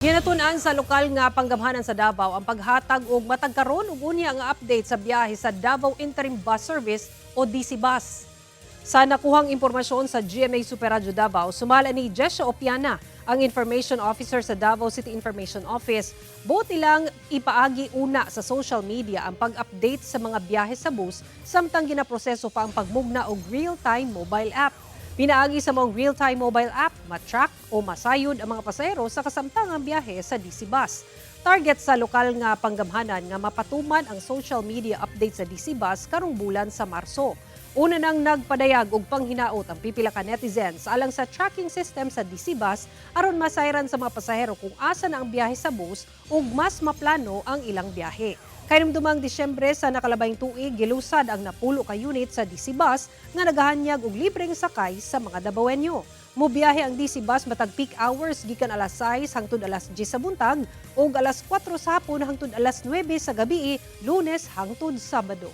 Ginatunan sa lokal nga panggamhanan sa Davao ang paghatag og matag karon ug unya nga update sa biyahe sa Davao Interim Bus Service o DC Bus. Sa nakuhang impormasyon sa GMA Superradyo Davao, sumala ni Jessia Opiana, ang Information Officer sa Davao City Information Office. Buot ilang ipaagi una sa social media ang pag-update sa mga biyahe sa bus samtang ginaproseso pa ang pagmugna og real-time mobile app. Pinaagi sa mong real-time mobile app, matrack o masayod ang mga pasahero sa kasamtangang biyahe sa DC Bus. Target sa lokal nga panggamhanan nga mapatuman ang social media update sa DC Bus karong bulan sa Marso. Una nang nagpadayag og panghinaot ang pipila ka netizens alang sa tracking system sa DC Bus aron masayran sa mga pasahero kung asa na ang biyahe sa bus ug mas maplano ang ilang biyahe. Kahinumdumang Disyembre sa nakalabayng tuig, gilusad ang napulo ka unit sa DC Bus nga nagahanyag og libreng sakay sa mga Davaoenyo. Mubiyahe ang DC Bus matag peak hours gikan alas 6 hangtod alas 10 sa buntag ug alas 4 sa hapon hangtod alas 9 sa gabii, Lunes hangtod Sabado.